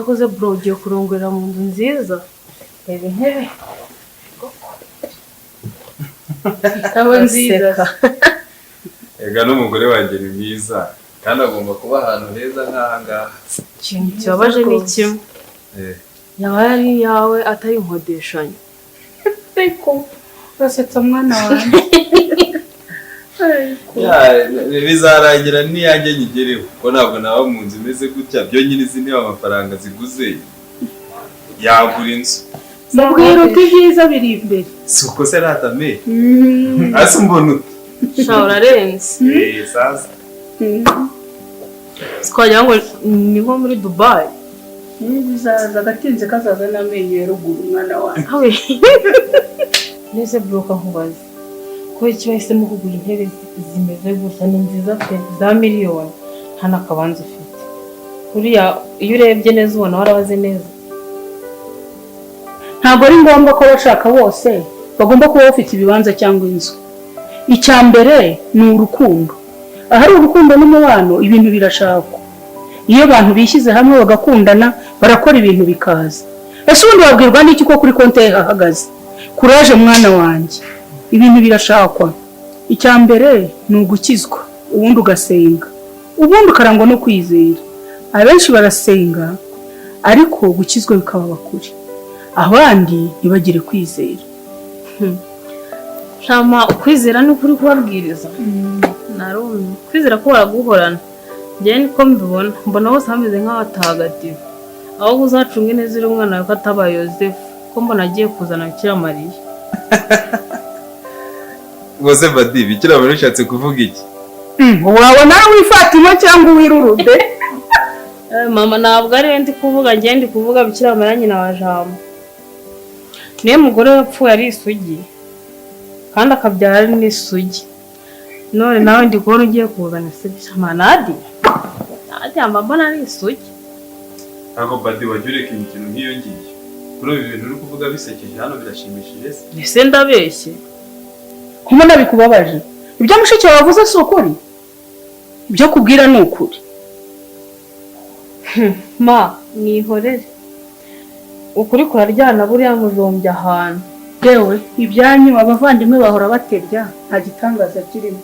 cyakoze bro ugiye kurongorera mu nzu nziza reba intebe ikaba nziza ega n'umugore wanjye ni mwiza kandi agomba kuba ahantu heza nk'aha ngaha. ikintu kibabaje ni kimwe yaba yari yawe atari inkodeshanyo ariko urasetsa mwana wanjye bizarangira n'iyanjye nyigereho ko ntabwo naba mu nzu imeze gutya byonyine izi niba amafaranga ziguze yagura inzu. mubwira uti ibyiza biri imbere si uko se ratame hasi mbona ute sha urarenze sasa twagira ngo ni nko muri Dubai bizaza agatinze kazaza n'amenyo ya ruguru mwana wanjye nese broka nkubaze ko iki bahisemo kugura intebe zimeze gusa ni nziza pe za miliyoni nta nakabanza ufite kuriya iyo urebye neza ubona warabaze neza. ntabwo ari ngombwa ko abashaka bose bagomba kuba bafite ibibanza cyangwa inzu. icya mbere ni urukundo. ahari urukundo n'umubano ibintu birashakwa. iyo abantu bishyize hamwe bagakundana barakora ibintu bikaza. ese ubundi wabwirwa n'iki ko kuri konti ye hahagaze? kuraje mwana wanjye, ibintu birashakwa. icya mbere ni ugukizwa, ubundi ugasenga, ubundi ukarangwa no kwizera. abenshi barasenga ariko gukizwa bikaba bakuri, abandi ntibagire kwizera. shama ukwizera ni ukuri kubabwiriza narumwe kwizera ko baraguhorana njye niko mbona bose bameze nk'abatagatifu aho uzacunge neza uri umwana wawe ko atabaye Yozefu ko mbona agiye kuzana Bikira Mariya. bose badi Bikira Mariya ushatse kuvuga iki? wabona ari Fatima cyangwa uwirurude? mama ntabwo ari we ndi kuvuga, njye ndi kuvuga Bikira Mariya nyina wa Jambo. niyo mugore wapfuye ari isugi kandi akabyara ari n'isugi, none nawe ndi kubona ugiye kuzana isugi. Nadia mbona ari isugi. ntabwo badi wajya ureka imikino nk'iyo ngiyo. kuri ibi bintu uri kuvuga bisekeje hano birashimishije se? ese ndabeshye kumona bikubabaje? ibyo mushiki wawe avuze si ukuri? ibyo kubwira ni ukuri? ma mwihorere ukuri kuraryana buriya mujombye ahantu. yewe ibyanyu abavandimwe bahora batebya nta gitangaza kirimo.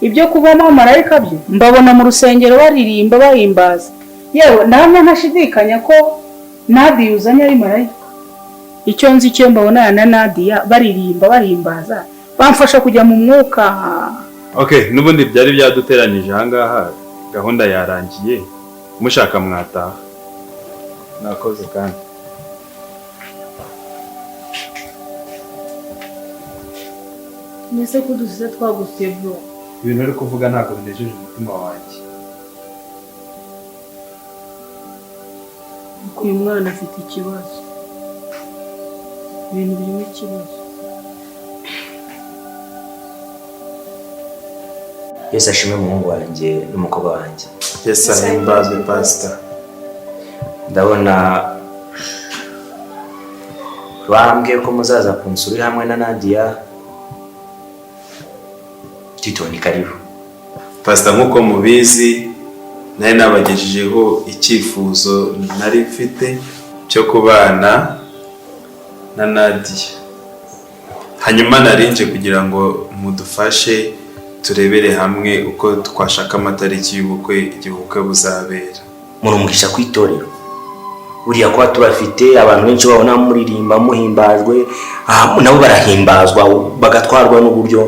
ibyo kubamo marayika byo mbabona mu rusengero baririmba bahimbaza. yewe namwe ntashidikanya ko Nadia uzanye ari marayika. icyo nzi cyo mbabona na Nadia baririmba bahimbaza bamfasha kujya mu mwuka. Okay, nubundi byari byaduteranije aha ngaha, gahunda yarangiye, mushaka mwataha. Nakoze kandi nese ko dusize twagusiye bro. ibintu uri kuvuga ntabwo binejeje umutima wanjye. uyu mwana afite ikibazo, ibintu birimo ikibazo. Yesu ashimwe umuhungu wanjye n'umukobwa wanjye. Yesu ahimbazwe pastor. Ndabona bambwiye ko muzaza kunsura hamwe na Nadia. Tito ni karibu. Pastor, nkuko mubizi nari nabagejejeho icyifuzo nari mfite cyo kubana na Nadia. Hanyuma narinje kugira ngo mudufashe turebere hamwe uko twashaka amatariki y'ubukwe igihe ubukwe buzabera. Murumugisha kwitorero. Buriya kwa turafite abantu benshi babona muririmba muhimbajwe, nabo barahimbazwa bagatwarwa n'uburyo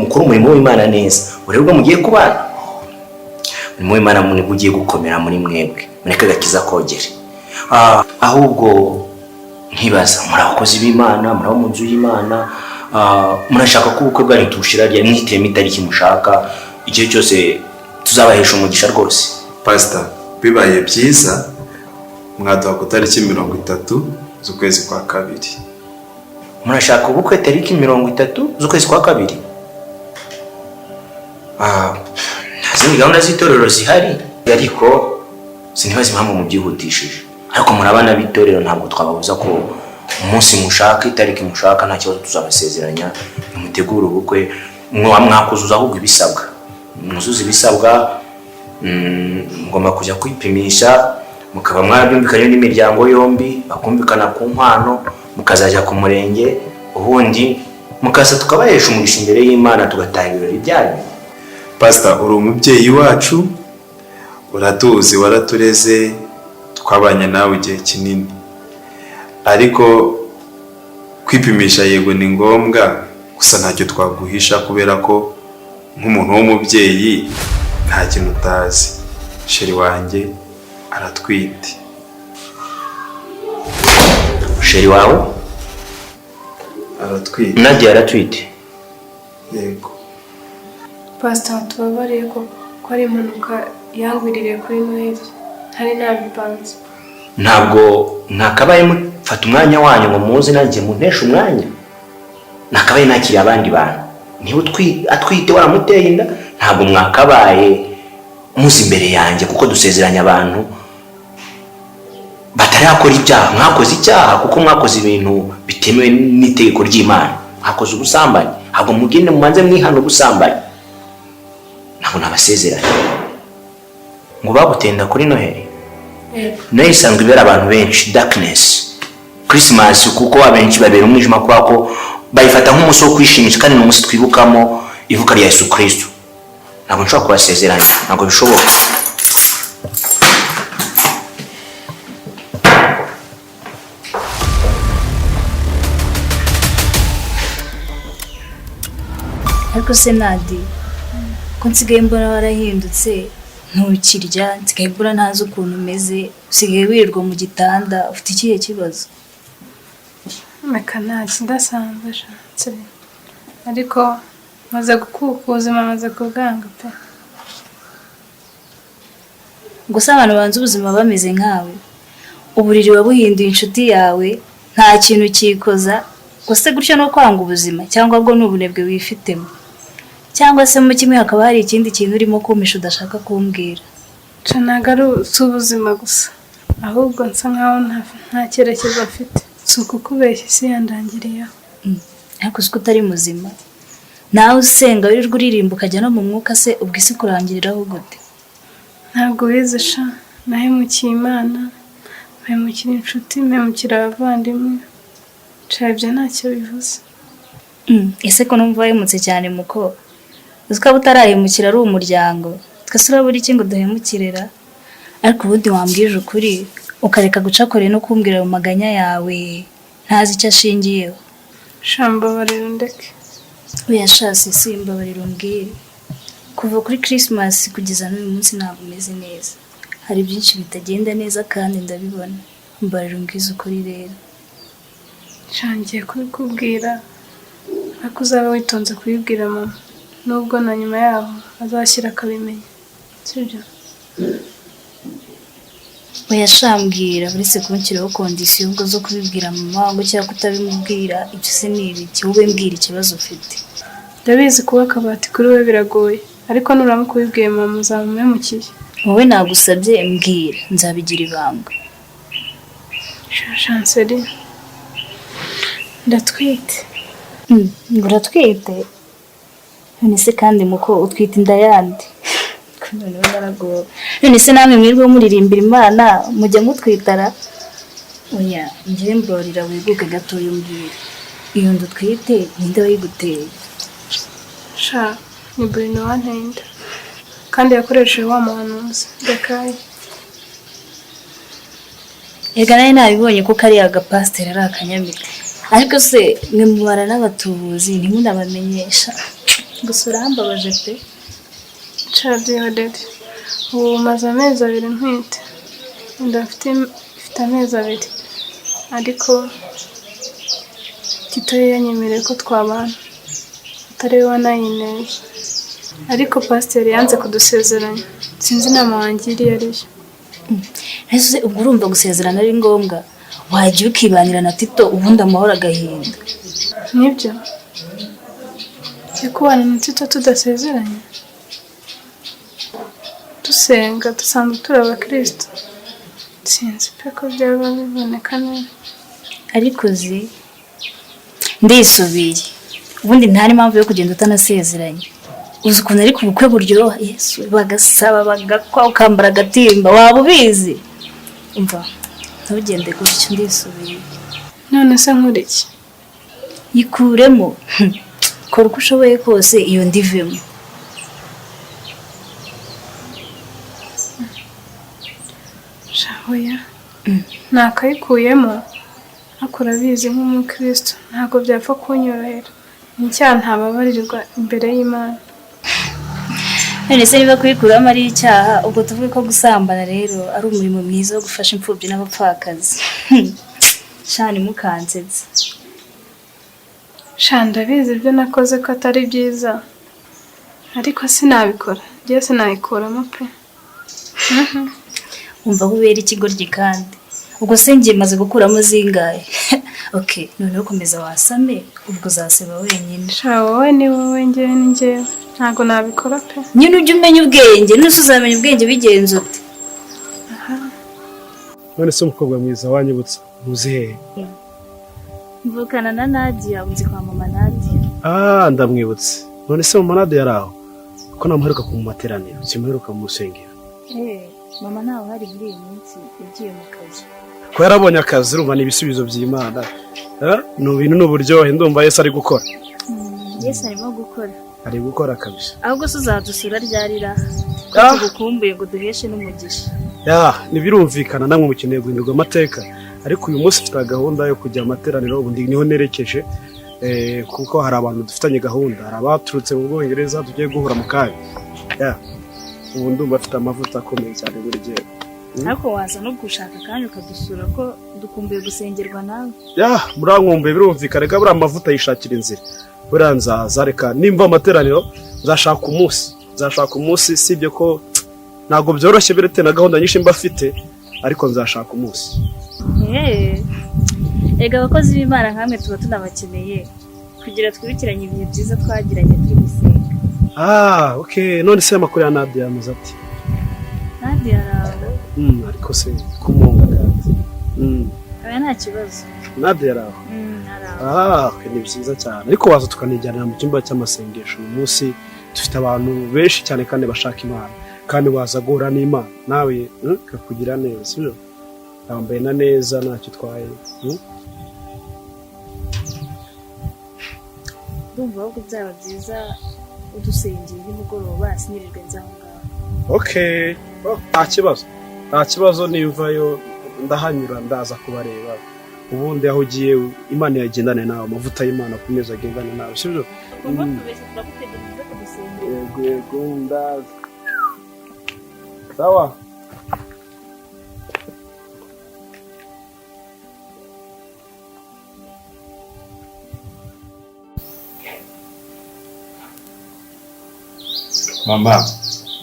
mukuru umurimo w'Imana neza. Urebwa mugiye kubana umurimo w'Imana muni ugiye gukomera muri mwebwe, mureke gakiza kogere. Ahubwo nkibaza muri abakozi b'Imana, muri abo mu nzu y'Imana, murashaka ko ubukwe bwanyu tubushira rya mwiteme itariki mushaka, igihe cyose tuzabahesha umugisha rwose. Pastor, bibaye byiza mwaduha ku tariki 30 z'ukwezi kwa kabiri. Murashaka ubukwe tariki 30 z'ukwezi kwa kabiri? Ntazindi gahunda z'itorero zihari, ariko sinibaza impamvu mubyihutishije. Ariko murabana b'itorero ntabwo twababuza ko umunsi mushaka itariki mushaka nta kibazo tuzabasezeranya, mutegura ubukwe mwakuzuza ahubwo ibisabwa. Muzuza ibisabwa mugomba kujya kwipimisha, mukaba mwabyumvikanye n'imiryango yombi, bakumvikana ku nkwano, mukazajya ku murenge, ubundi mukaza tukabahesha umugisha imbere y'Imana, tugatanga ibirori byanyu. Pastor, uri umubyeyi wacu, uratuzi, waratureze, twabanye nawe igihe kinini, ariko kwipimisha yego ni ngombwa, gusa ntacyo twaguhisha kubera ko nk'umuntu w'umubyeyi nta kintu utazi. Sheri wanjye aratwite. Sheri wawe aratwite? Nadia aratwite? Yego. Pastor, tubabariye ko ari impanuka yangwiririye kuri Noheli, hari nabipanze. Ntabwo nakabaye mufata umwanya wanyu ngo muze nanjye muntesha umwanya, nakabaye nakiriye abandi bantu. Niba atwite waramuteye inda, ntabwo mwakabaye muzi imbere yanjye, kuko dusezeranya abantu batarakora ibyaha. Mwakoze icyaha kuko mwakoze ibintu bitemewe n'itegeko ry'Imana, mwakoze ubusambanyi. Ntabwo mugende mumanze mwihana ubusambanyi. Ntabwo nabasezeranya ngo bagutenda kuri Noheli. Nayo isanzwe ibera abantu benshi darkness. Christmas kuko abenshi babera umwijima kubera ko bayifata nk'umunsi wo kwishimisha, kandi n'umunsi twibukamo ivuka rya Yesu Kristo. Ntabwo nshobora kubasezeranya, ntabwo bishoboka. Ariko se Nadi, ko nsigaye mbona warahindutse, ntukirya, nsigaye mbona ntazi ukuntu umeze, usigaye wirirwa mu gitanda, ufite ikihe kibazo? Mekanazi ndasanzwe shanse, ariko maze gukuka ubuzima, maze kubwanga pe. Gusa abantu banze ubuzima bameze nkawe, uburiri wabuhinduye inshuti yawe, nta kintu kikoza, gusa gutyo no kwanga ubuzima, cyangwa bwo n'ubunebwe wifitemo, cyangwa se mu kimwe hakaba hari ikindi kintu urimo kumisha udashaka kumbwira. Ntabwo si ubuzima gusa, ahubwo nsa nkaho nta cyerekezo afite. Si ukukubeshya, isi yandangiriyeho. Ariko uzi ko utari muzima, nawe usenga wirirwa uririmba ukajya no mu mwuka, se ubwo isi kurangiriraho gute? Ntabwo wize sha, nahemukiye Imana, mpemukira inshuti, mpemukira abavandimwe, ibyo ntacyo bivuze. Ese ko numva wahemutse cyane muko, uzi ko utarahemukira ari umuryango, twese urabura iki ngo duhemukirera? Ariko ubundi wambwije ukuri, ukareka gucakore no kumbwira mu maganya yawe ntazi icyo ashingiyeho. Shambabarira ndeke. Oya shasi, simbabarira umbwire. Kuva kuri Christmas kugeza n'uyu munsi ntabwo umeze neza, hari byinshi bitagenda neza kandi ndabibona. Mbarira umbwize ukuri rero. Ngiye kubikubwira, ariko uzaba witonze kubibwira mama, nubwo na nyuma yaho azashyira akabimenya, sibyo? Oya shambwira, uretse kunshyiraho kondisiyo ubwo zo kubibwira mama wangu cyangwa kutabimubwira, ibyo se ni ibiki? Wowe mbwira ikibazo ufite. Ndabizi kuba akabati kuri we biragoye, ariko nuramuka ubibwiye mama uzamumemukiye. Wowe nagusabye mbwira, nzabigira ibanga. Chanceli, ndatwite. Uratwite? None se kandi muko utwite inda yandi? None se namwe mwirwe muririmbira Imana mujya mutwitara? Oya, njye mborira wiguke gato yumbwira. Iyo ndutwite ninde wayiguteye? Sha, ni Bruno wantenda. Kandi yakoresheje wa muhanuzi Bekayi. Ega nayo nabibonye kuko ari agapasiteri ari akanyamite. Ariko se mwe mubara n'abatubuzi ntimunabamenyesha? Gusa urambabaje pe. Chadiyodede, ubu maze amezi 2 ntwite. Ndafite amezi 2. Ariko Tito yanyemereye ko twabana. Atari we wanayineye. Ariko pasiteri yanze kudusezeranya. Sinzi inama wangiriye ariyo. Ese ubwo urumva gusezerana ari ngombwa? Wajya ukibanira na Tito ubundi amahoro agahinda. Nibyo. Kubana na Tito tudasezeranye. Dusenga dusanzwe turi abakristo. Sinzi pe ko byaba biboneka neza. Ariko ndisubiye. Ubundi ntari impamvu yo kugenda utanasezeranye. uzi ukuntu ari ku bukwe buryoha Yesu bagasaba bagakwa ukambara agatimba waba ubizi umva ntugende gutyo ndisubiye none se nkuriki yikuremo kora uko ushoboye kose iyo ndivemo shahoya nakayikuyemo ariko urabizi nk'umukristo ntabwo byapfa kunyorohera icyaha ntababarirwa imbere y'Imana. none se niba kuyikuramo ari icyaha ubwo tuvuge ko gusambana rero ari umurimo mwiza wo gufasha imfubyi n'abapfakazi shani mukansetse ndabizi ibyo nakoze ko atari byiza ariko sinabikora njye sinayikuramo pe. umva ko ubera ikigoryi kandi ubwo se ngiye maze gukuramo zingahe okay noneho komeza wasame ubwo uzaseba wenyine wowe ni wowe njyewe ni njyewe ntabwo nabikora pe. nyine ujye umenya ubwenge n'usi uzamenya ubwenge bigenze ute. none se umukobwa mwiza wanyibutsa muzi hehe? mvukana na Nadia unzi kwa mama Nadia. Ndamwibutse. none se mama Nadia yaraho ko namuheruka ku materaniro simuheruka mu rusengero? Mama nawe hari muri iyi minsi yagiye mu kazi ko yarabonye akazi urumva n'ibisubizo by'Imana. N'ubintu n'uburyohe ndumva Yesu ari gukora. Yesu arimo gukora. Ari gukora kabisa. Ahubwo se uzadusura ryarira ko tugukumbuye ngo duheshe n'umugisha. Nibirumvikana namwe mukeneye guhindurwa amateka ariko uyu munsi mfite gahunda yo kujya amateraniro ubundi niho nerekeje kuko hari abantu dufitanye gahunda hari abaturutse mu Bwongereza tugiye guhura mu kanya. Ubu ndumva afite amavuta akomeye cyane buri gihe. Ariko waza no gushaka kandi ukadusura ko dukumbuye gusengerwa nawe. Murankumbuye birumvikana reka buri amavuta yishakira inzira. Buranzaza reka nimba amateraniro nzashaka umunsi sibyo ko ntago byoroshye birete na gahunda nyinshi mba afite ariko nzashaka umunsi. Ega abakozi b'Imana nkamwe tuba tunabakeneye kugira twibukiranye ibihe byiza twagiranye turi gusenga. Okay none se amakuru ya Nadia yamuze ati? Nadia araho. Ariko se kumunga kandi. Aba nta kibazo. Nadia araho. Araho. Ni byiza cyane ariko waza tukanijyanira mu cyumba cy'amasengesho uyu munsi dufite abantu benshi cyane kandi bashaka Imana kandi waza guhura n'Imana nawe kakugira neza sibyo? Yambaye na neza ntacyo twaye. Ndumva ko byaba byiza udusengera nimugoroba sinirirwe nzaho ngaho. Okay nta kibazo nimvayo ndahanyura ndaza kubareba ubundi aho ugiye Imana yagendane nawe amavuta y'Imana akomeza agendane nawe sibyo? Yego ndaza. Sawa. Mama,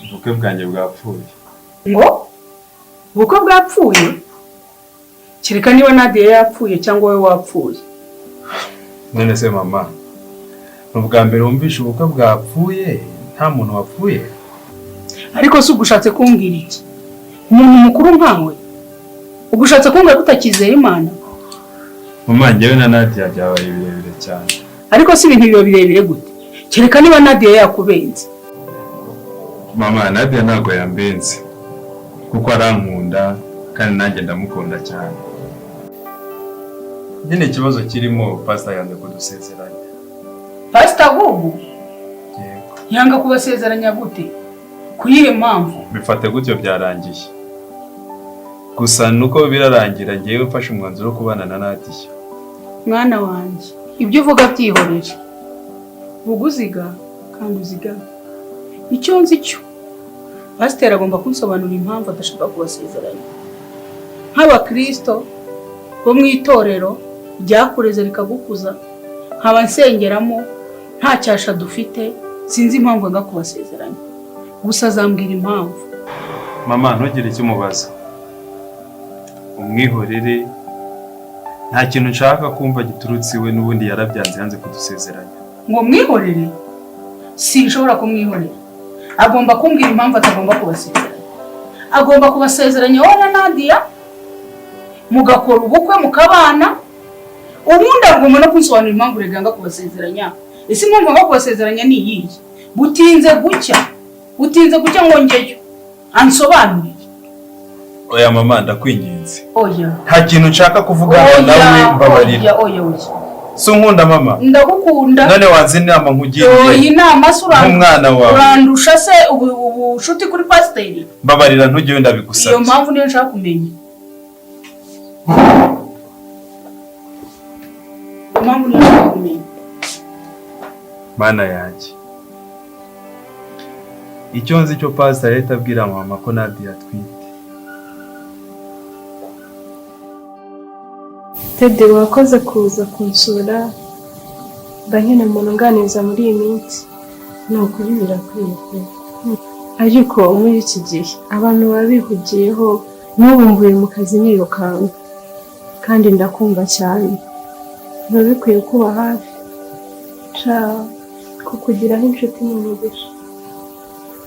ubukwe bwanjye bwapfuye. Ngo? Ubukwe bwapfuye? Kereka niba Nadia yapfuye cyangwa wowe wapfuye. None se mama, ubwa mbere wumvishe ubukwe bwapfuye nta muntu wapfuye? Ariko se ugushatse kumbwira iki? Umuntu mukuru nkawe? Ugushatse kumbwira kutakizera Imana? Mama njyewe na Nadia byabaye birebire cyane. Ariko si ibintu biba birebire gute? Kereka niba Nadia yakubenze. Mama Nadia ntago yambenze kuko arankunda kandi nanjye ndamukunda cyane. Nyine ikibazo kirimo pastor yanze kudusezeranya. Pastor ahubwo? Yego. Yanga kubasezeranya gute? Kuyihe mpamvu? Bifate gutyo byarangiye. Gusa nuko birarangira ngiye mfashe umwanzuro wo kubana na Nadia. Mwana wanjye, ibyo uvuga byihoreje. Buguziga kandi uziga. Icyo nzi cyo. Pastor agomba kunsobanurira impamvu adashaka kubasezeranya. Nk'abakristo bo mu itorero ryakureze rikagukuza nkaba nsengeramo nta cyasha dufite sinzi impamvu nga kubasezeranya. Gusa azambwira impamvu. Mama ntugire icyo umubaza. Umwihorere nta kintu nshaka kumva giturutse iwe n'ubundi yarabyanze yanze kudusezeranya. Ngo mwihorere? Sinshobora kumwihorera. Agomba kumbwira impamvu atagomba kubasezeranya. Agomba kubasezeranya wowe na Nadia mugakora ubukwe mukabana. Ubundi agomba no kunsobanurira impamvu reganga kubasezeranya. Ese impamvu ngo kubasezeranya ni iyihe? butinze gucya ngo ngeyo ansobanurire. Oya mama ndakwinginze. Oya Nta kintu nshaka kuvugana nawe mbabarira. Oya Si unkunda mama? ndagukunda. None wanze inama nkugiriye. Oya inama Nk'umwana wawe. urandusha se ubushuti kuri pasiteri. Mbabarira ntujyeyo ndabigusabye. Iyo mpamvu niyo nshaka kumenya. Mana yanjye. Icyo nzi cyo pastor leta abwira mama ko Nadia atwite. Tede wakoze kuza kunsura ndanyene umuntu nganiza muri iyi minsi. Ni ukuri birakwiye pe. Ariko muri iki gihe abantu baba bihugiyeho n'ubu mvuye mu kazi nirukanka kandi ndakumva cyane. Biba bikwiye kuba hafi kukugiraho inshuti n'umugisha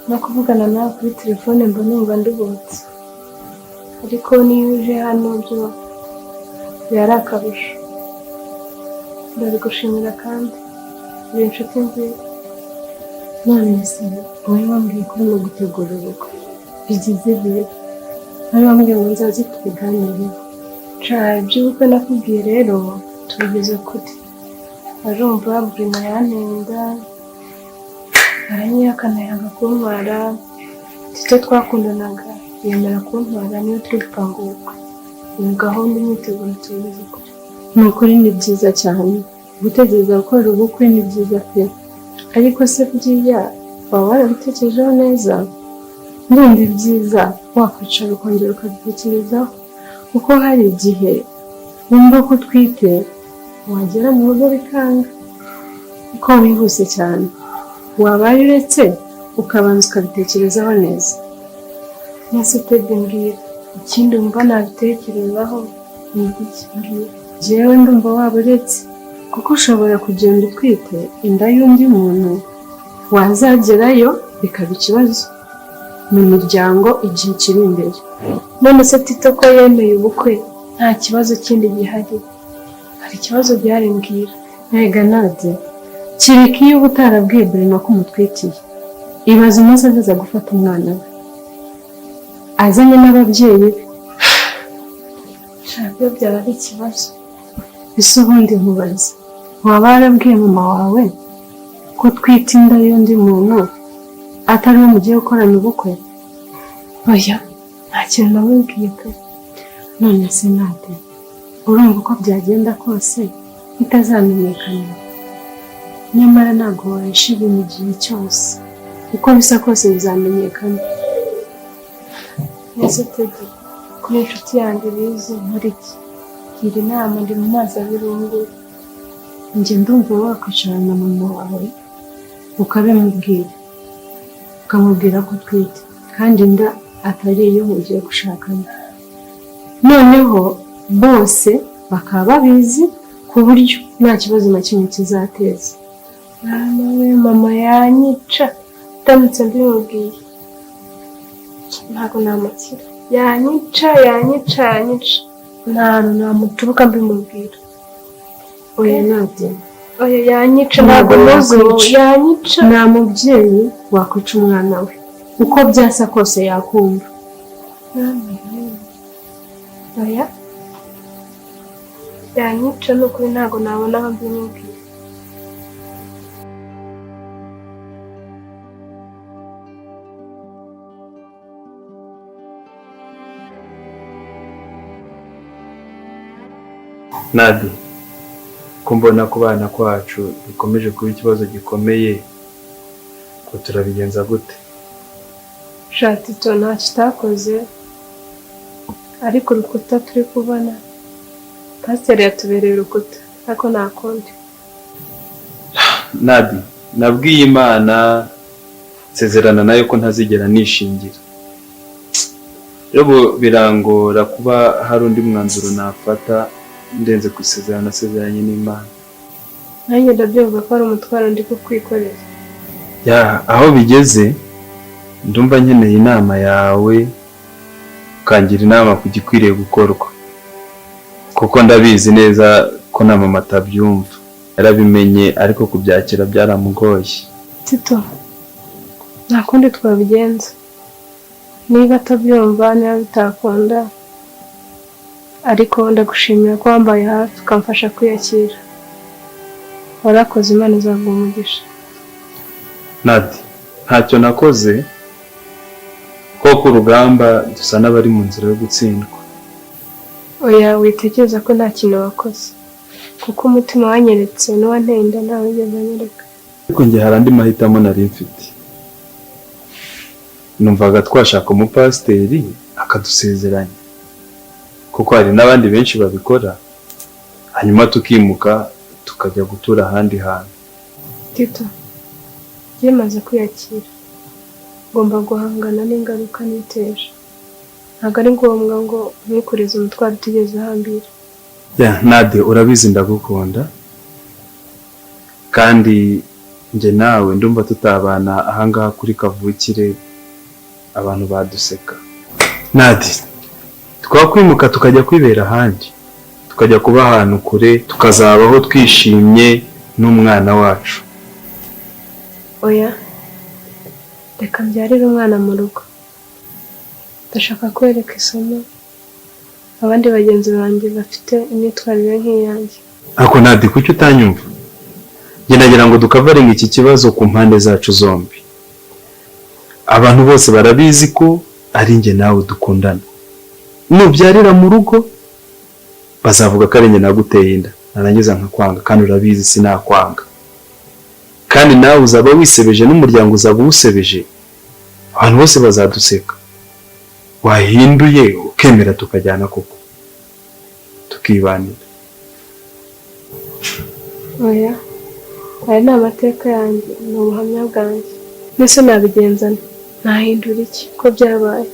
no kuvugana nawe kuri telefone mba numva nduhutse, ariko niyo uje hano byo yari akarusho. Ndabigushimira kandi uri inshuti nziza. None se wowe wambwiye ko urimo gutegura ubukwe bigize ibihe, wari wambwiye ngo nzaze tubiganireho. Iby'ubukwe nakubwiye rero tubigize kuri arumva Bruno yantenda aranyihakana yanga kuntwara. Tito twakundanaga yemera kuntwara, niyo turi gupanga ubukwe. Iyo gahunda imyiteguro tubigize kuri. Ni ukuri ni byiza cyane gutegereza gukora ubukwe, ni byiza pe. Ariko se byiya waba warabitekerejeho neza? Ndumva byiza wakwicara ukongera ukabitekerezaho, kuko hari igihe wumva ko utwite wagera mu rugo bikanga uko wihuse cyane. Wabaye uretse ukabanza ukabitekerezaho neza. Nese Tede mbwira ikindi wumva nabitekerezaho ni iki mbwira. Jewe ndumva waba uretse, kuko ushobora kugenda utwite inda y'undi muntu, wazagerayo bikaba ikibazo mu miryango igihe kiri imbere. None se Tito ko yemeye ubukwe nta kibazo kindi gihari? Hari ikibazo gihari mbwira. Ntega Nadia, kireka iyo uba utarabwiye Bruno ko umutwikiye. Ibaze umunsi azaza gufata umwana we azanye n'ababyeyi be. Byo byaba ari ikibazo. Ese ubundi nkubaze, waba warabwiye mama wawe ko twita inda y'undi muntu atari we mugiye gukorana ubukwe? Oya, nta kintu namubwiye pe. None se Nadia, urumva uko byagenda kose bitazamenyekana? Nyamara ntabwo wahisha ibintu igihe cyose, uko bisa kose bizamenyekana. Nese Tede, kuri inshuti yanjye bize muri iki gira inama, ndi mu mazi abirungu. Njye ndumva wakwicarana na mama wawe ukabimubwira, ukamubwira ko utwite kandi inda atari iyo mugiye gushakana. Noneho bose bakaba babizi ku buryo nta kibazo na kimwe kizateza. Nawe mama yanyica ndamutse mbimubwiye. Ntabwo namukira, yanyica nta namuturuka mbimubwira. Oya Nadia, oya yanyica, ntabwo muzi yanyica. Nta mubyeyi wakwica umwana we, uko byasa kose yakumva. Oya yanyica, ni ukuri ntabwo nabona aho mbimubwira. Nadia, ko mbona ku bana kwacu bikomeje kuba ikibazo gikomeye, ko turabigenza gute? Tito nta kitakoze, ariko urukuta turi kubona pasiteri yatubereye urukuta, ariko nta kundi. Nadia, nabwiye Imana nsezerana nayo ko ntazigera nishingira. Rero birangora kuba hari undi mwanzuro nafata ndenze ku isezerano nasezeranye n'Imana. Nanjye ndabyumva ko ari umutwaro ndi kukwikorera. Aho bigeze ndumva nkeneye inama yawe, ukangira inama ku gikwiriye gukorwa, kuko ndabizi neza ko na mama atabyumva. Yarabimenye ariko kubyakira byaramugoye. Tito, nta kundi twabigenza. Niba atabyumva, niba bitakunda, ariko ndagushimira ko wambaye hafi ukamfasha kwiyakira. Warakoze, Imana izaguha umugisha. Nadi, ntacyo nakoze ko ku rugamba dusa n'abari mu nzira yo gutsindwa. Oya, witekereza ko nta kintu wakoze, kuko umutima wanyeretse n'uwanteye inda ntawe wigeze anyereka. Ariko njye hari andi mahitamo nari mfite. Numvaga twashaka umupasiteri akadusezeranya, kuko hari n'abandi benshi babikora, hanyuma tukimuka tukajya gutura ahandi hantu. Tito, yamaze kwiyakira, ngomba guhangana n'ingaruka niteje. Ntabwo ari ngombwa ngo nkwikurize umutwaro utigeze hambira. Nade, urabizi ndagukunda, kandi njye nawe ndumva tutabana ahangaha kuri kavukire abantu baduseka. Nade, twakwimuka tukajya kwibera ahandi, tukajya kuba ahantu kure, tukazabaho twishimye n'umwana wacu. Oya, reka mbyarire umwana mu rugo. Ndashaka kwereka isomo abandi bagenzi banjye bafite imyitwarire nk'iyanjye. Ako Nade, kuki utanyumva? Njye nagira ngo dukavaringa iki kibazo ku mpande zacu zombi. Abantu bose barabizi ko ari njye nawe dukundana. Nubyarira mu rugo bazavuga ko ari njye naguteye inda, narangiza nkakwanga, kandi urabizi sinakwanga. Kandi nawe uzaba wisebeje n'umuryango uzaba uwusebeje, abantu bose bazaduseka. Wahinduye ukemera tukajyana koko tukibanira. Oya, aya ni amateka yanjye, ni ubuhamya bwanjye. Mbese nabigenzana, nahindura iki ko byabaye?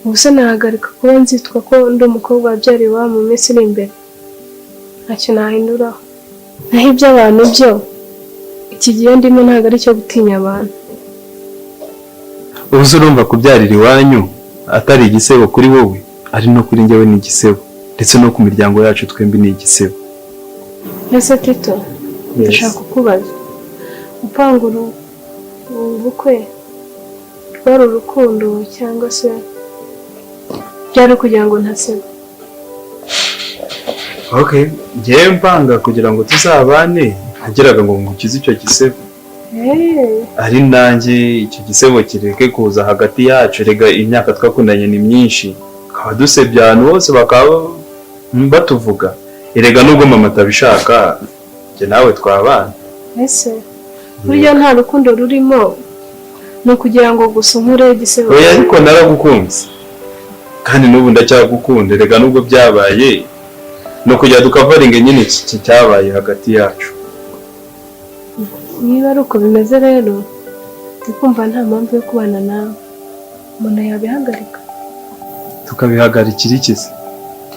Ubuse nahagarika kuba nzitwa ko ndi umukobwa wabyariye iwabo mu minsi iri imbere? Ntacyo nahinduraho. Naho iby'abantu byo, iki gihe ndimo ntabwo ari cyo gutinya abantu. Ubuze urumva kubyarira iwanyu atari igisebo kuri wowe, ari no kuri njyewe ni igisebo, ndetse no ku miryango yacu twembi ni igisebo. Mbese Tito, ndashaka kukubaza, upanga ubukwe rwari urukundo cyangwa se byari kugira ngo ntasebe? Okay, njyewe mpanga kugira ngo tuzabane, nageraga ngo ngukize icyo gisebo. Ari nanjye icyo gisebo kireke kuza hagati yacu. Rega imyaka twakundanye ni myinshi, kaba dusebya ahantu hose bakaba batuvuga. Erega nubwo mama atabishaka, njye nawe twabana. Ese burya nta rukundo rurimo, ni ukugira ngo gusa nkure igisebo? Oya, ariko naragukunze, kandi n'ubu ndacyagukunda. Erega nubwo byabaye, no kujya dukavaringa nyine iki cyabaye hagati yacu. Niba ari uko bimeze rero, ndikumva nta mpamvu yo kubana nawe. Umuntu yabihagarika? Tukabihagarikira iki se?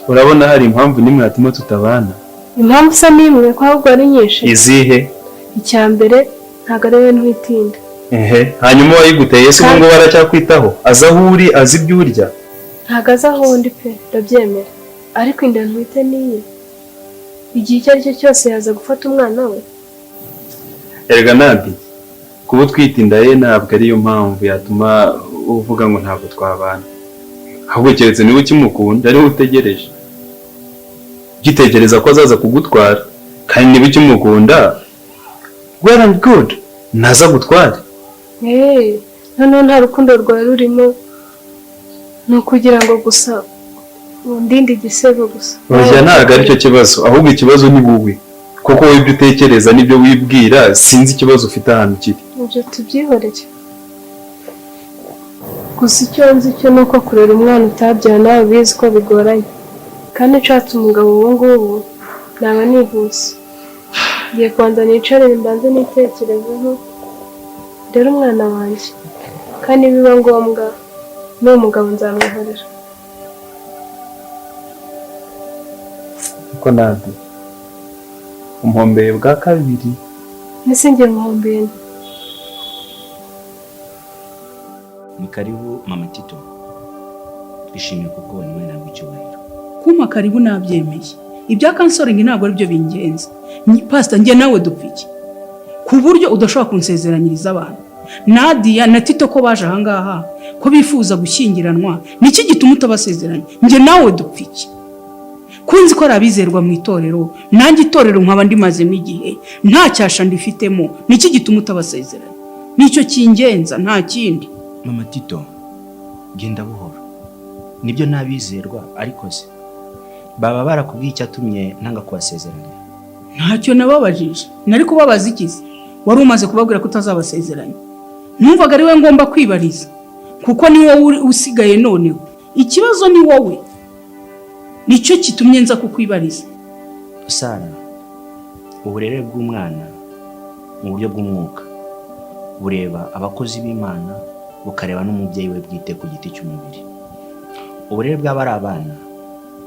Urabona hari impamvu nimwe yatuma tutabana? Impamvu se nimwe, ko ahubwo ari nyinshi. Izihe? Icya mbere, ntabwo ari wowe ntwitinda. Hanyuma wayiguteye se ngo baracyakwitaho? Aza aho uri, azi ibyo urya? Ntabwo aza aho undi pe, ndabyemera. Ariko inda ntwite niye, igihe icyo ari cyo cyose yaza gufata umwana we. Erega Nadi, kuba utwite inda ye ntabwo ariyo mpamvu yatuma uvuga ngo ntabwo twabana. Ahubwo keretse niba ukimukunda, ariwe utegereje. Ugitekereza ko azaza kugutwara, kandi niba ukimukunda, well and good, naza gutwara. Noneho nta rukundo rwawe rurimo, ni ukugira ngo gusa undinde igisebo gusa. Oya, ntabwo aricyo kibazo, ahubwo ikibazo ni wowe. Kuko wowe ibyo utekereza n'ibyo wibwira, sinzi ikibazo ufite ahantu kiri. Ibyo tubyihorere. Gusa icyo nzi cyo ni uko kurera umwana utabyara nawe ubizi ko bigoranye. Kandi nshatse umugabo ubu ngubu, naba nihuse. Ngiye kubanza nicare mbanze nitekerezeho, rero umwana wanjye. Kandi biba ngombwa, n'uwo mugabo nzamwihorera. Ko Nadi, umpombeye bwa kabiri. Ese njye muhombeye? Ni karibu Mama Tito, twishimiye kuko niwe ntabwo icyubahiro. Kuma karibu nabyemeye. Ibya kansoringi ntabwo ari byo bingenzi. Pastor, njye nawe dupfa iki? Ku buryo udashobora kunsezeranyiriza abantu. Nadia na Tito ko baje ahangaha ko bifuza gushyingiranwa niki gituma utabasezeranya njye nawe dupfiki kunzi ko rabizerwa mu itorero nanjye itorero nkaba ndimazemo igihe nta cyasha ndifitemo niki gituma utabasezeranya nicyo kingenza nta kindi. Mama Tito genda buhoro nibyo nabizerwa ariko se baba barakubwiye icyatumye ntanga kubasezeranya? Ntacyo nababajije nari kubabaza ikizi wari umaze kubabwira ko utazabasezeranya numvaga ari we ngomba kwibariza kuko ni wowe usigaye noneho ikibazo ni wowe nicyo kitumye nza kukwibariza. Sara uburere bw'umwana mu buryo bw'umwuka bureba abakozi b'Imana bukareba n'umubyeyi we bwite ku giti cy'umubiri. Uburere bw'aba ari abana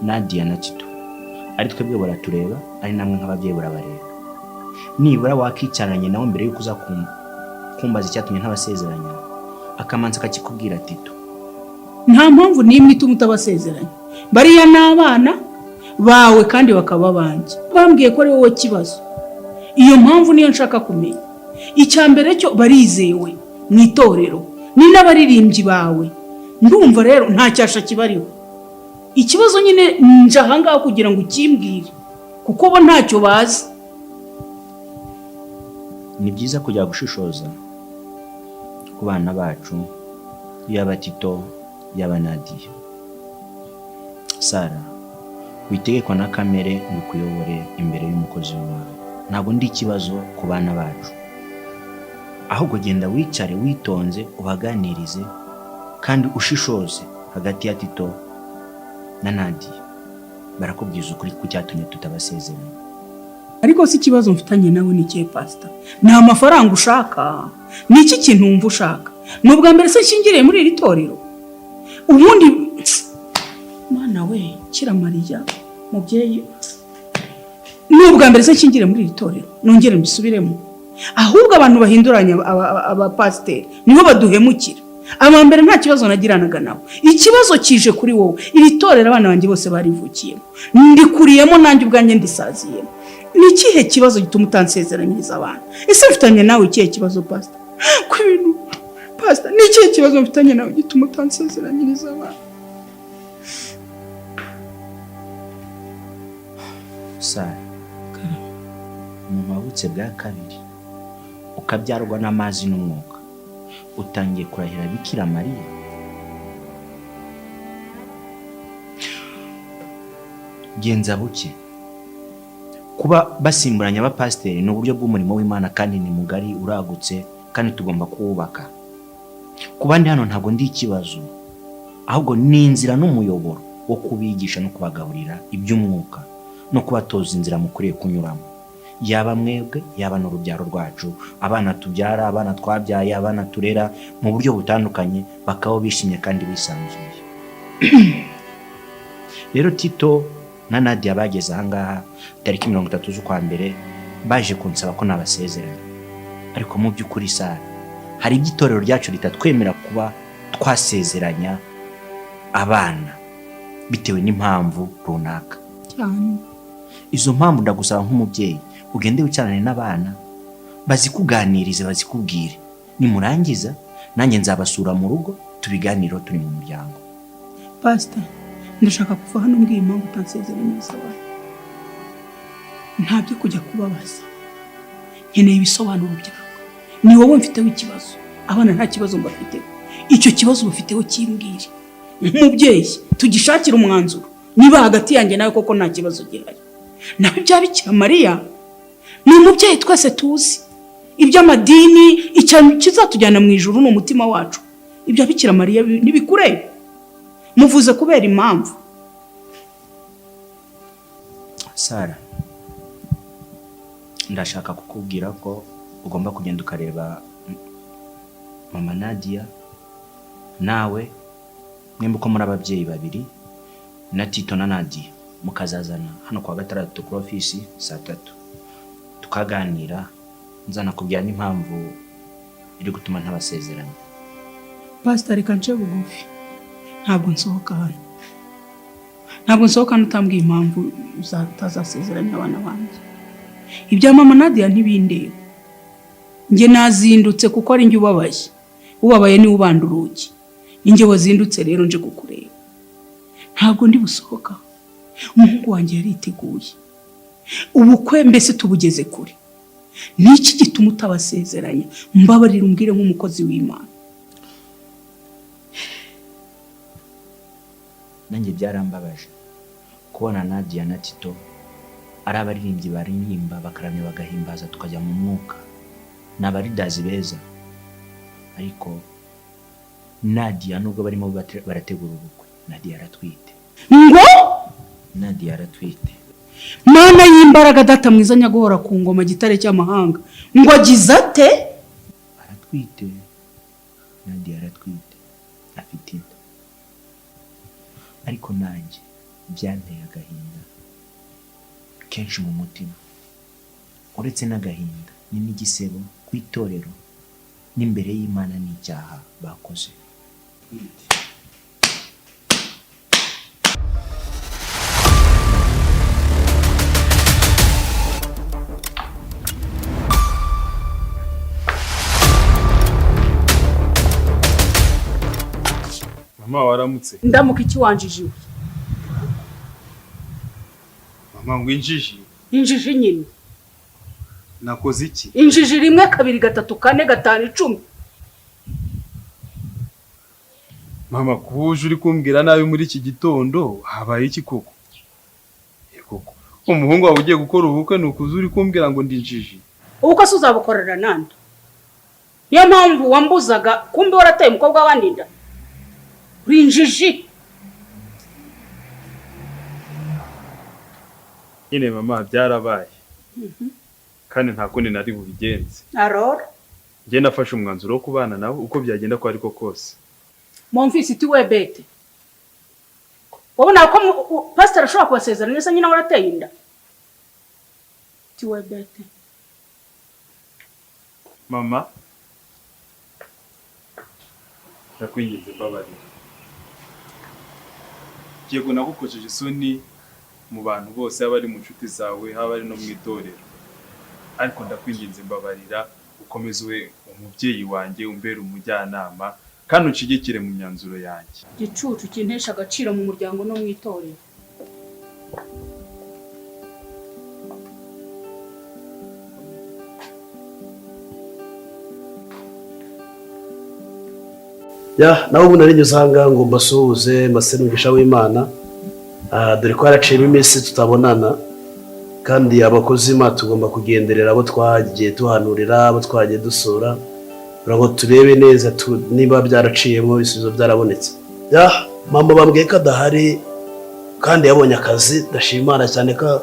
Nadia na Tito ari twebwe baratureba ari namwe nk'ababyeyi burabareba. Nibura wakicaranye nawe mbere yuko uza kumbaza icyatumye ntabasezeranya akamanza kakikubwira Tito. Nta mpamvu n'imwe ituma utabasezeranya bariya n'abana bawe kandi bakaba banjye bambwiye ko ari wowe kibazo. Iyo mpamvu niyo nshaka kumenya. Icya mbere cyo barizewe mu itorero ni n'abaririmbyi bawe ndumva rero nta cyasha kibariho. Ikibazo nyine nje ahangaha kugira ngo ukimbwire kuko bo ntacyo bazi. Ni byiza kujya gushishoza ku bana bacu yaba Tito yaba Nadia. Sara witegekwa na kamere ngukuyobore imbere y'umukozi wawe. Ntabwo ndi ikibazo ku bana bacu ahubwo genda wicare witonze ubaganirize kandi ushishoze hagati ya Tito na Nadia barakubwiza ukuri ku cyatumye tutabasezeranya. Ariko si ikibazo mfitanye nawe ni cye pastor nta mafaranga ushaka ni iki kintu wumva ushaka nubwa mbere se nshingiriye muri iri torero ubundi mana we kira Mariya mubyeyi nubwa mbere se nshingiriye muri iri torero nongere mbisubiremo ahubwo abantu bahinduranya aba pastor nibo baduhemukira. Amambere nta kibazo nagiranaga nawe ikibazo kije kuri wowe iri torero abana banjye bose barivukiyemo ndikuriyemo nanjye ubwanjye ndisaziyemo. Ni ikihe kibazo gituma utansezeranyiriza abana? Ese mfitanye nawe ikihe kibazo pastor? Kwibintu pastor ni ikihe kibazo mfitanye nawe gituma utansezeranyiriza abana? Sara mu mabutse bwa kabiri ukabyarwa n'amazi n'umwuka utangiye kurahira Bikira Mariya. Genza buke kuba basimburanya abapasiteri ni uburyo bw'umurimo w'Imana kandi ni mugari uragutse kandi tugomba kuwubaka. Kuba ndi hano ntabwo ndi ikibazo ahubwo ni inzira n'umuyoboro wo kubigisha no kubagaburira iby'umwuka no kubatoza inzira mukuriye kunyuramo yaba mwebwe yaba n'urubyaro rwacu abana tubyara abana twabyaye abana turera mu buryo butandukanye bakaba bishimye kandi bisanzuye. Rero Tito na Nadia bageze ahangaha tariki 30 z'ukwa mbere baje kunsaba ko nabasezeranya ariko mu by'ukuri Sara hari igitorero ryacu ritatwemera kuba twasezeranya abana bitewe n'impamvu runaka cyane. Izo mpamvu ndagusaba nk'umubyeyi ugende wicarane n'abana bazikuganirize bazikubwire nimurangiza nanjye nzabasura mu rugo tubiganiro turi mu muryango. Pastor ndashaka kuva hano mbwiye impamvu utansezeranyiriza abana ntabyo kujya kubabaza nkeneye ibisobanuro byawe. Ni wowe mfiteho ikibazo abana nta kibazo mbafiteho icyo kibazo bafiteho kimbwire nk'umubyeyi tugishakira umwanzuro niba hagati yanjye nawe koko nta kibazo gihari. Naho ibya Bikira Mariya ni umubyeyi twese tuzi iby'amadini icyo kizatujyana mu ijuru ni umutima wacu. Ibya Bikira Mariya nibikureba muvuze kubera impamvu. Sara ndashaka kukubwira ko ugomba kugenda ukareba mama Nadia nawe mwembe ko muri ababyeyi babiri na Tito na Nadia mukazazana hano kwa gatandatu ku ofisi saa 3 tukaganira nzana kubwira n'impamvu iri gutuma ntabasezeranya. Pastor reka nce bugufi ntabwo nsohoka hano ntabwo nsohoka nutambwiye impamvu utazasezeranya abana banjye. Ibya mama Nadia ntibindeba njye nazindutse kuko ari njye ubabaye niwe ubanda urugi, njye wazindutse rero nje kukureba, ntabwo ndi busohoka. Umuhungu wanjye yariteguye, ubukwe mbese tubugeze kure. Niki gituma utabasezeranya? Mbabarira umbwire nk'umukozi w'Imana. Nanjye byarambabaje kubona Nadia na Tito ari abaririmbyi baririmba bakaramya bagahimbaza tukajya mu mwuka, n'abaridazi beza, ariko Nadia nubwo barimo barategura ubukwe, Nadia aratwite. Ngo Nadia aratwite. Mana y'imbaraga, data mwiza nyaguhora ku ngoma, gitare cy'amahanga, ngo agize ate? Aratwite. Nadia aratwite, afite inda. Ariko nanjye byanteye agahinda kenshi mu mutima. Uretse n'agahinda ni n'igisebo ku itorero n'imbere y'Imana n'icyaha bakoze. Mama waramutse. Ndamuka iki wanjijiwe? Mama ngo injiji. Injiji nyine. Nakoze iki? Injiji 1 2 3 4 5 10. Mama kuje uri kumbwira nabi muri iki gitondo, habaye iki koko? Koko umuhungu wawe ugiye gukora ubukwe nukuza uri kumbwira ngo ndi injiji. Ubukwe uzabukorera nande? Niyo mpamvu wambuzaga, kumbe warateye umukobwa w'abandi nda. Uri injiji. Nyine mama byarabaye. Kandi nta kundi nari bubigenze. Arora. Ngiye nafashe umwanzuro wo kubana nawe uko byagenda ko ariko kose. Momfisi tiwe bete. Wabona ko pastor ashobora kubasezerana neza nyina warateye inda. Tiwe bete. Mama ndakwinginze babarira. Yego nagukojeje isoni mu bantu bose, abari mu nshuti zawe, abari no mu itorero, ariko ndakwinginze mbabarira, ukomeze umubyeyi wanjye, umbere umujyanama kandi ucigikire mu myanzuro yanjye. Gicucu kintesha agaciro mu muryango no mu itorero. naho ubu nari usanga ngo mbasuhuze mbasenugisha w'Imana, dore ko haraciyemo iminsi tutabonana, kandi abakozi b'Imana tugomba kugenderera abo twagiye tuhanurira, abo twagiye dusura, kugira ngo turebe neza niba byaraciyemo ibisubizo byarabonetse. Mama bambwiye ko adahari kandi yabonye akazi, ndashima Imana cyane ko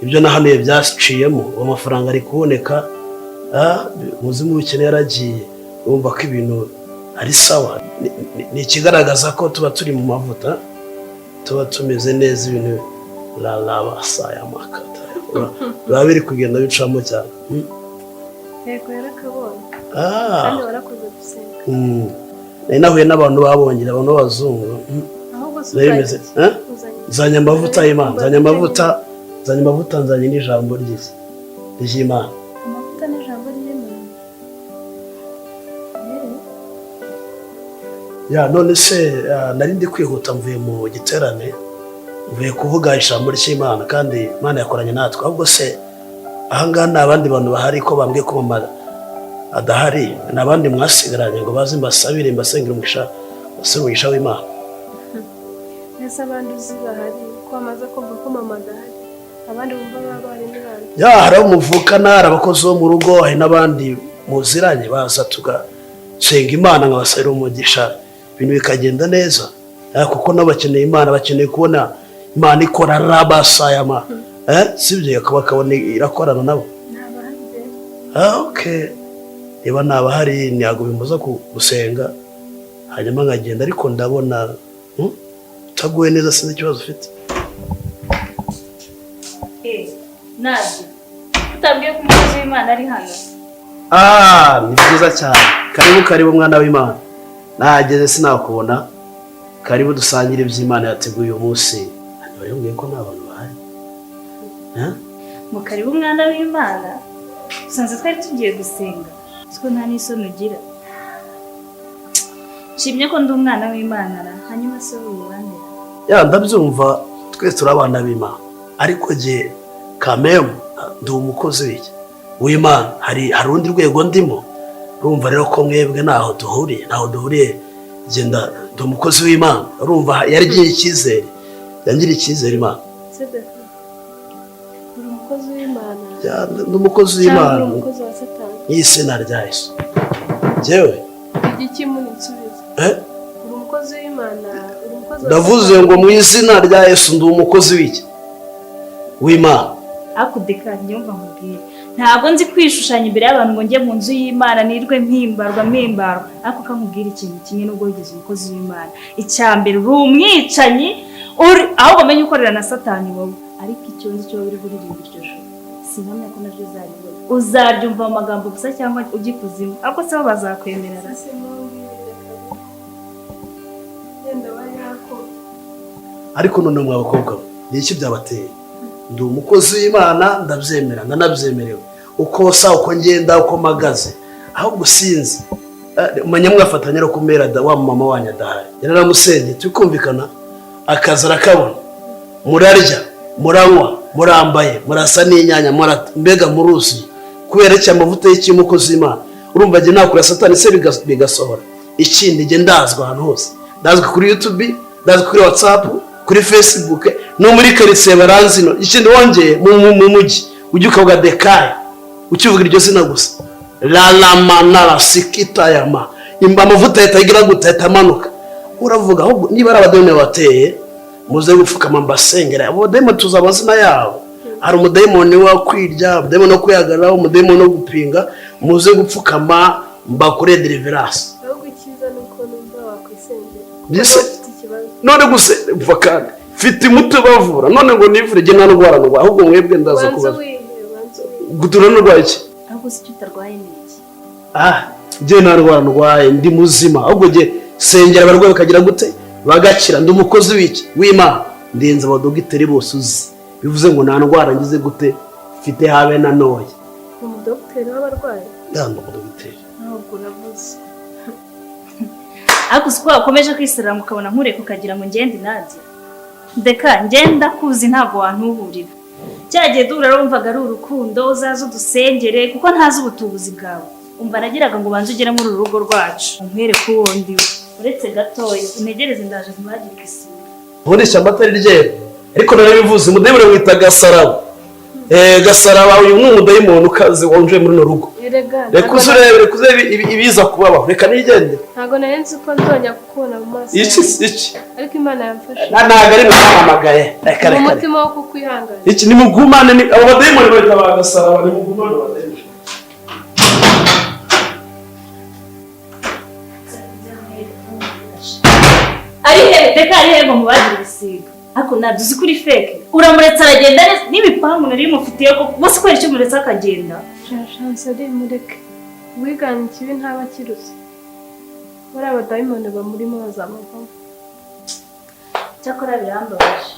ibyo nahanuye byaciyemo, amafaranga ari kuboneka, muzimu w'ubukene yaragiye, urumva ko ibintu ari sawa. Ni ikigaragaza ko tuba turi mu mavuta, tuba tumeze neza, ibintu basaya amakata biba biri kugenda bicamo cyane. Yego yarakabonye kandi warakoze gusenga. Nari nahuye n'abantu babongera, abantu b'abazungu. Nzanye amavuta y'Imana, nzanye amavuta, nzanye n'ijambo ry'Imana. Amavuta n'ijambo ry'Imana. None se nari ndi kwihuta, mvuye mu giterane, mvuye kuvuga ijambo ry'Imana kandi Imana yakoranye natwe. Ahubwo se ahangaha ni abandi bantu bahari ko bambwiye ko mama adahari, n'abandi mwasigaranye ngo baze mbasabire, mbasengere umugisha w'Imana. Ese abandi uzi bahari ko amaze kumva ko mama adahari? Abandi bumva baba bari n'abandi? Hari umuvukana, hari abakozi bo mu rugo, hari n'abandi muziranye baza tugasenga Imana nkabasabira umugisha, ibintu bikagenda neza, kuko nabo bakeneye Imana, bakeneye kubona Imana ikora rabasayama. Sibyo bakabona irakorana nabo. Okay, niba nabahari ntiyago bimbuza gusenga hanyuma nkagenda, ariko ndabona utaguye neza, sinzi ikibazo ufite. Nadia, utabwiye ko umukozi w'Imana ari hano? Ni byiza cyane. Karibu mwana w'Imana. Nageze sinakubona. Karibu dusangire iby'Imana yateguye uyu munsi. Bayongeye ko nta bantu bahari. Mu karibu mwana w'Imana. Usanze twari tugiye gusenga. siko nta n'isoni ugira. Nshimye ko ndi umwana w'Imana ra, hanyuma se wibandera. Ya ndabyumva twese turi abana b'Imana ariko je kamemu ndi umukozi w'iki w'Imana hari urundi rwego ndimo urumva rero ko mwebwe ntaho duhuriye genda ndi umukozi w'Imana urumva yarigiye icyizere yangiriye icyizere Imana uri umukozi w'Imana ndi umukozi w'Imana umukozi wa Satani y'izina rya Yesu jewe igiki munitsubiza uri umukozi w'Imana uri umukozi wa ndavuze ngo mu izina rya Yesu ndi umukozi w'iki w'Imana akudeka nyumva nkubwire ntabwo nzi kwishushanya imbere y'abantu ngo njye mu nzu y'Imana nirwe mpimbarwa ariko kamubwira ikintu kimwe n'ubwo wigeze umukozi w'Imana icyambere uri umwicanyi ahubwo menye ukorera na Satani wowe ariko icyo nzi cyo uri buririmba iryo joro sinamenya ko nabyo uzaribona uzaryumva mu magambo gusa cyangwa ugikuzimu ariko se bo bazakwemerera ariko none mwa bakobwa ni iki byabateye ndi umukozi w'Imana ndabyemera ndanabyemerewe uko sa uko ngenda uko magaze ahubwo sinzi manya mwafatanya no kumera da wa mama wanyu adahari yararamusenge tukumvikana akaza arakabona murarya muranywa murambaye murasa n'inyanya mbega murusi kubera iki amavuta y'umukozi w'Imana urumva je nakura Satani se bigasohora ikindi je ndazwa ahantu hose ndazwa kuri YouTube ndazwa kuri WhatsApp kuri Facebook no muri karitsiye baranzino ikindi wongeye mu mujyi ujye ukavuga Dekayi ukivuga iryo zina gusa la manara sikita yama imba amavuta yatagira gutata manuka uravuga ahubwo niba ari abadayimoni bateye muze gupfukama mbasengera abo dayimoni tuzabazina yabo hari umudayimoni wa kwirya umudayimoni wo kwihagararaho umudayimoni wo gupinga muze gupfukama mbakore deliverance ahubwo icyiza nuko numva wakwisengera mbese none gusa upfa kandi mfite umuti bavura none ngo nivure jye nta ndwara ndwara ahubwo mwebwe ndaza kubaza gutura ndwaye iki ahubwo se utarwaye niki jye nta ndwara ndwaye ndi muzima ahubwo jye sengera abarwayi bakagira gute bagakira ndi umukozi w'iki w'Imana ndenze abadogiteri bose uzi bivuze ngo nta ndwara ngize gute mfite habe na noye umudogiteri w'abarwayi yandi umudogiteri ntabwo uravuze ariko uko wakomeje kwisiranga ukabona nkureka ukagira ngo ngende Nadia ndeka ngenda kuzi ntabwo wantuburira cyagiye duhura wumvaga ari urukundo uzaza udusengere kuko ntazi ubutubuzi bwawe umva nagiraga ngo banze ugere muri uru rugo rwacu nkwereke uwo ndiwe uretse gatoya untegereze ndaje ntibagire isura nkoresha amata ryera ariko narabivuze umudayimoni wita Gasaraba Gasaraba uyu ni umudayimoni ukaze wonje muri no rugo reka uzurebe ibiza kubabaho reka nigende ntago nari nzi ko nzonya kukubona mu maso iki ariko Imana yamfashe ntago ari muhamagaye reka mu mutima wo kukwihangana iki ni mugumane ni abo badayimoni bita Gasaraba ni mugumane badayimoni ari reka ari hego mubagire bisiga ariko naduzi kuri fake uramuretse aragenda n'ibipangu nari mufitiye ko bose kwera icyo muretse akagenda chance ari mureke wigana ikibi ntaba kiruze bari abadayimoni bamurimo bazamuvamo cyakora birambabaje